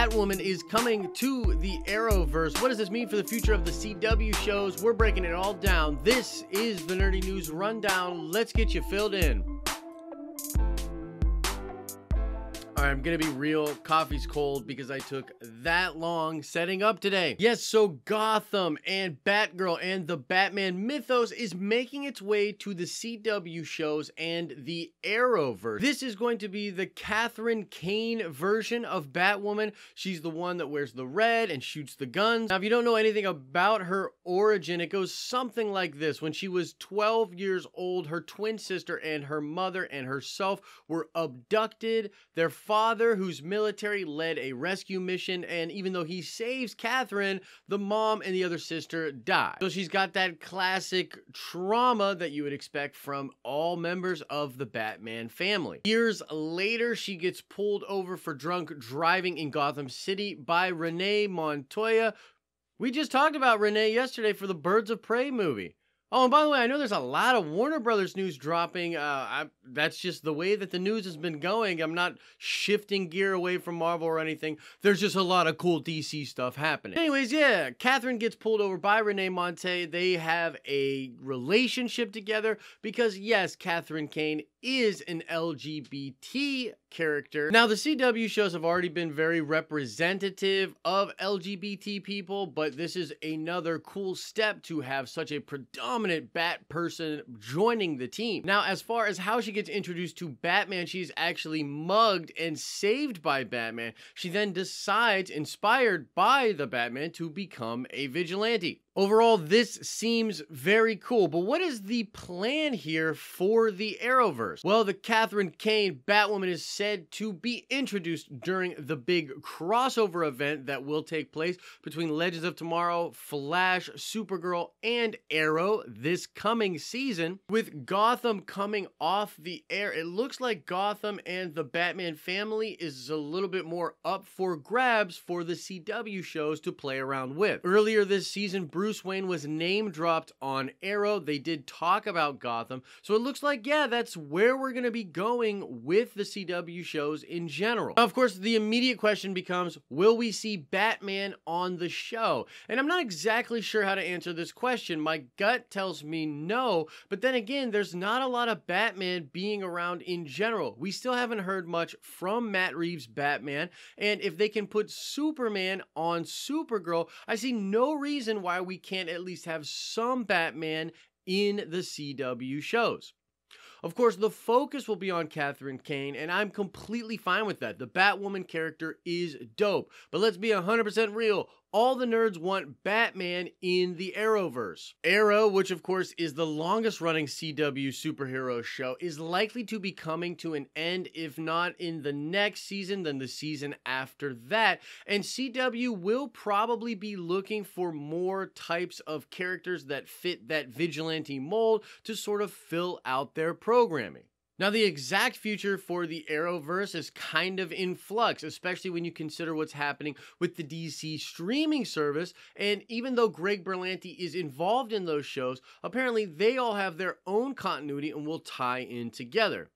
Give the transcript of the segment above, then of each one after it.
Batwoman is coming to the Arrowverse. What does this mean for the future of the CW shows? We're breaking it all down. This is the Nerdy News Rundown. Let's get you filled in. Alright, I'm gonna be real. Coffee's cold because I took that long setting up today. Yes, so Gotham and Batgirl and the Batman mythos is making its way to the CW shows and the Arrowverse. This is going to be the Cathrine Kane version of Batwoman. She's the one that wears the red and shoots the guns. Now, if you don't know anything about her origin, it goes something like this. When she was 12 years old, her twin sister and her mother and herself were abducted. Their father, who's military, led a rescue mission, and even though he saves Cathrine, the mom and the other sister die. So she's got that classic trauma that you would expect from all members of the Batman family. Years later, she gets pulled over for drunk driving in Gotham City by Renee Montoya. We just talked about Renee yesterday for the Birds of Prey movie. Oh, and by the way, I know there's a lot of Warner Brothers news dropping. That's just the way that the news has been going. I'm not shifting gear away from Marvel or anything. There's just a lot of cool DC stuff happening. Anyways, yeah, Cathrine gets pulled over by Renee Montoya. They have a relationship together because, yes, Cathrine Kane is an LGBT character. Now, the CW shows have already been very representative of LGBT people, but this is another cool step to have such a predominant Bat person joining the team. Now, as far as how she gets introduced to Batman, she's actually mugged and saved by Batman. She then decides, inspired by the Batman, to become a vigilante. Overall, this seems very cool, but what is the plan here for the Arrowverse? Well, the Cathrine Kane Batwoman is said to be introduced during the big crossover event that will take place between Legends of Tomorrow, Flash, Supergirl, and Arrow this coming season. With Gotham coming off the air, it looks like Gotham and the Batman family is a little bit more up for grabs for the CW shows to play around with. Earlier this season, Bruce Wayne was name dropped on Arrow. They did talk about Gotham. So it looks like, yeah, that's where we're going to be going with the CW shows in general. Of course, the immediate question becomes, will we see Batman on the show? And I'm not exactly sure how to answer this question. My gut tells me no, but then again, there's not a lot of Batman being around in general. We still haven't heard much from Matt Reives' Batman, and if they can put Superman on Supergirl, I see no reason why we can't at least have some Batman in the CW shows. Of course, the focus will be on Cathrine Kane, and I'm completely fine with that. The Batwoman character is dope, but let's be 100% real. All the nerds want Batman in the Arrowverse. Arrow, which of course is the longest running CW superhero show, is likely to be coming to an end, if not in the next season, then the season after that. And CW will probably be looking for more types of characters that fit that vigilante mold to sort of fill out their programming. Now, the exact future for the Arrowverse is kind of in flux, especially when you consider what's happening with the DC streaming service. And even though Greg Berlanti is involved in those shows, apparently they all have their own continuity and will tie in together.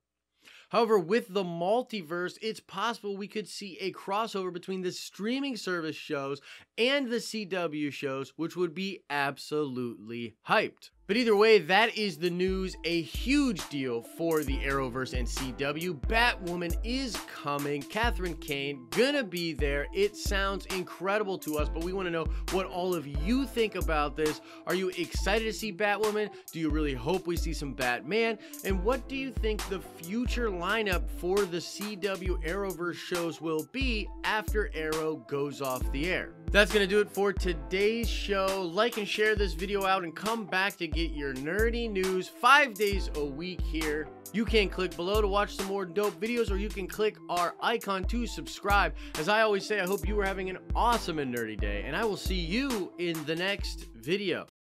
However, with the multiverse, it's possible we could see a crossover between the streaming service shows and the CW shows, which would be absolutely hyped. But either way, that is the news. A huge deal for the Arrowverse and CW. Batwoman is coming. Cathrine Kane gonna be there. It sounds incredible to us, but we want to know what all of you think about this. Are you excited to see Batwoman? Do you really hope we see some Batman? And what do you think the future lineup for the CW Arrowverse shows will be after Arrow goes off the air? That's gonna do it for today's show. Like and share this video out and come back to get your nerdy news 5 days a week here. You can click below to watch some more dope videos, or you can click our icon to subscribe. As I always say, I hope you are having an awesome and nerdy day, and I will see you in the next video.